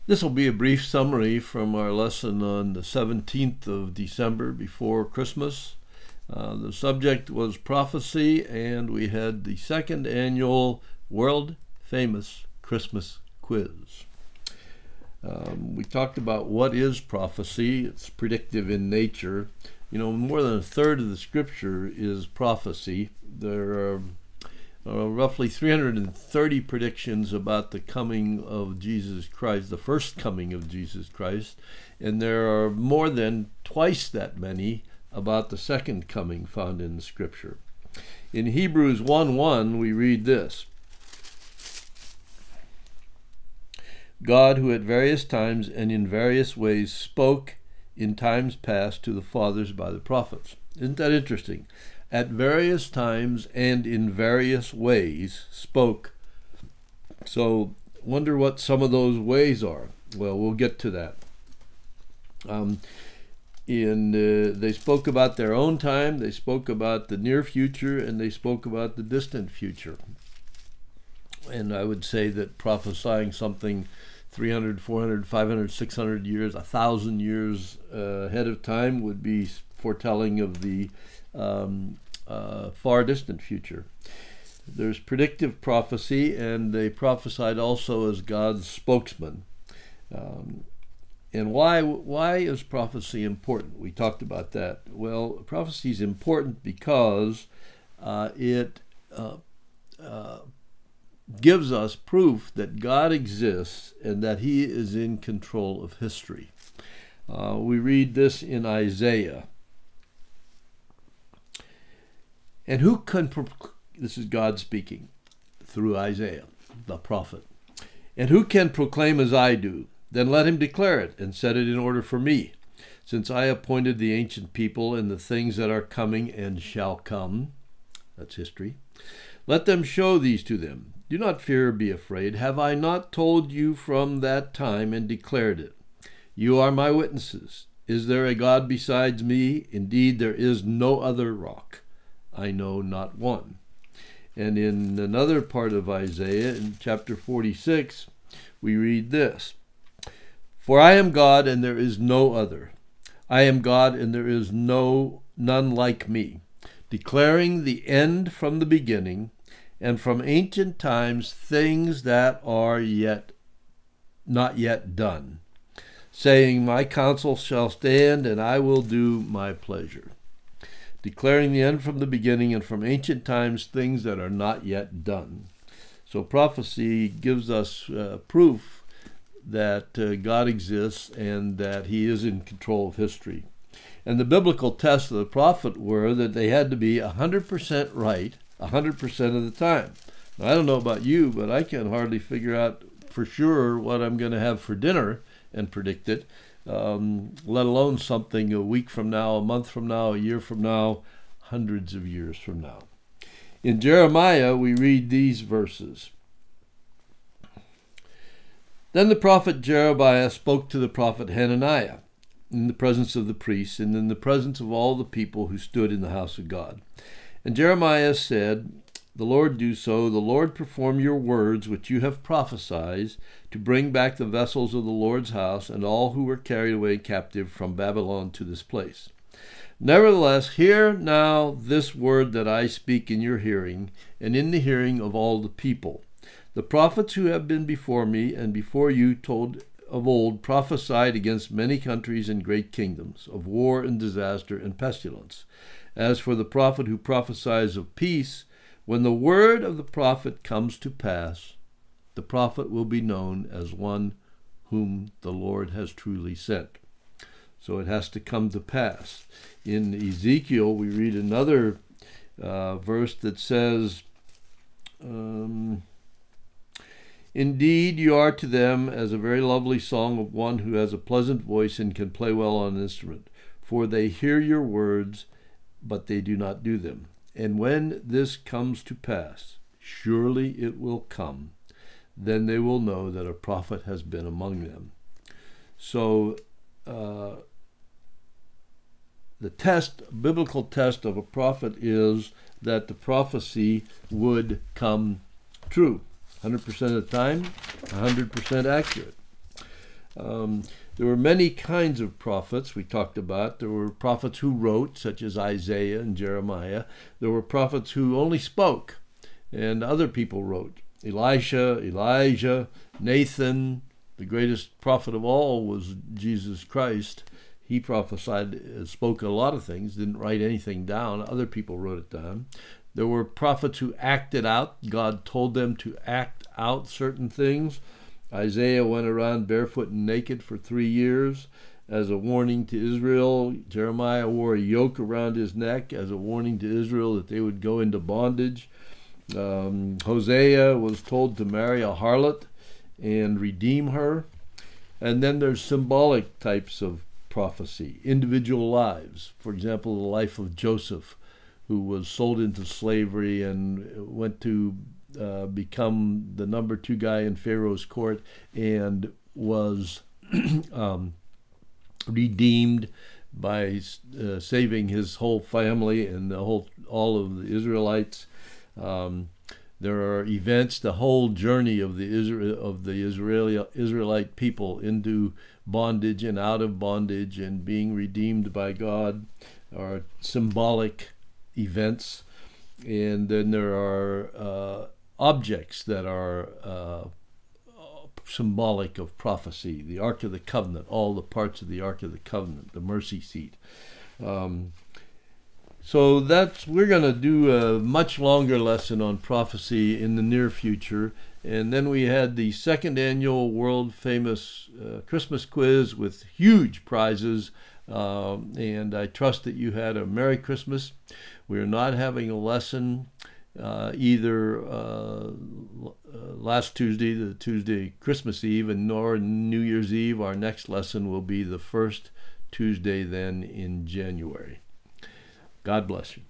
This will be a brief summary from our lesson on the 17th of December before Christmas. The subject was prophecy, and we had the second annual world-famous Christmas quiz. We talked about what is prophecy. It's predictive in nature. You know, more than a third of the scripture is prophecy. There are roughly 330 predictions about the coming of Jesus Christ, the first coming of Jesus Christ, and there are more than twice that many about the second coming found in the scripture. In Hebrews 1:1 we read this: God, who at various times and in various ways spoke in times past to the fathers by the prophets. Isn't that interesting? At various times and in various ways spoke. So wonder what some of those ways are. Well, we'll get to that. They spoke about their own time, they spoke about the near future, and they spoke about the distant future. And I would say that prophesying something 300, 400, 500, 600 years, 1,000 years ahead of time would be foretelling of the far distant future. There's predictive prophecy, and they prophesied also as God's spokesman. And why is prophecy important? We talked about that. Well, prophecy is important because it gives us proof that God exists and that He is in control of history. We read this in Isaiah. And who can, this is God speaking through Isaiah, the prophet, and who can proclaim as I do? Then let him declare it and set it in order for me, since I appointed the ancient people and the things that are coming and shall come. That's history. Let them show these to them. Do not fear or be afraid. Have I not told you from that time and declared it? You are my witnesses. Is there a God besides me? Indeed, there is no other rock. I know not one. And in another part of Isaiah, in chapter 46, we read this: For I am God, and there is no other. I am God, and there is none like me, declaring the end from the beginning, and from ancient times things that are not yet done, saying, My counsel shall stand, and I will do my pleasure. Declaring the end from the beginning, and from ancient times things that are not yet done. So prophecy gives us proof that God exists and that He is in control of history. And the biblical tests of the prophet were that they had to be 100% right 100% of the time. Now, I don't know about you, but I can hardly figure out for sure what I'm going to have for dinner and predict it, let alone something a week from now, a month from now, a year from now, hundreds of years from now. In Jeremiah, we read these verses. Then the prophet Jeremiah spoke to the prophet Hananiah in the presence of the priests and in the presence of all the people who stood in the house of God. And Jeremiah said, The Lord do so, the Lord perform your words which you have prophesied, to bring back the vessels of the Lord's house and all who were carried away captive from Babylon to this place. Nevertheless, hear now this word that I speak in your hearing, and in the hearing of all the people. The prophets who have been before me and before you told of old prophesied against many countries and great kingdoms, of war and disaster and pestilence. As for the prophet who prophesies of peace, when the word of the prophet comes to pass, the prophet will be known as one whom the Lord has truly sent. So it has to come to pass. In Ezekiel, we read another verse that says, Indeed, you are to them as a very lovely song of one who has a pleasant voice and can play well on an instrument. For they hear your words, but they do not do them. And when this comes to pass, surely it will come, then they will know that a prophet has been among them. So the biblical test of a prophet is that the prophecy would come true. 100% of the time, 100% accurate. There were many kinds of prophets we talked about. There were prophets who wrote, such as Isaiah and Jeremiah. There were prophets who only spoke, and other people wrote. Elisha, Elijah, Nathan. The greatest prophet of all was Jesus Christ. He prophesied, spoke a lot of things, didn't write anything down. Other people wrote it down. There were prophets who acted out. God told them to act out certain things. Isaiah went around barefoot and naked for 3 years as a warning to Israel. Jeremiah wore a yoke around his neck as a warning to Israel that they would go into bondage. Hosea was told to marry a harlot and redeem her. And then there's symbolic types of prophecy, individual lives. For example, the life of Joseph, who was sold into slavery and went to become the number 2 guy in Pharaoh's court and was redeemed by saving his whole family and all of the Israelites. There are events, the whole journey of the Israelite people into bondage and out of bondage and being redeemed by God are symbolic events. And then there are objects that are symbolic of prophecy. The Ark of the Covenant, all the parts of the Ark of the Covenant, the mercy seat. So we're going to do a much longer lesson on prophecy in the near future. And then we had the 2nd annual world famous Christmas quiz with huge prizes. And I trust that you had a Merry Christmas. We're not having a lesson either last Tuesday, the Tuesday Christmas Eve, and nor New Year's Eve. Our next lesson will be the first Tuesday then in January. God bless you.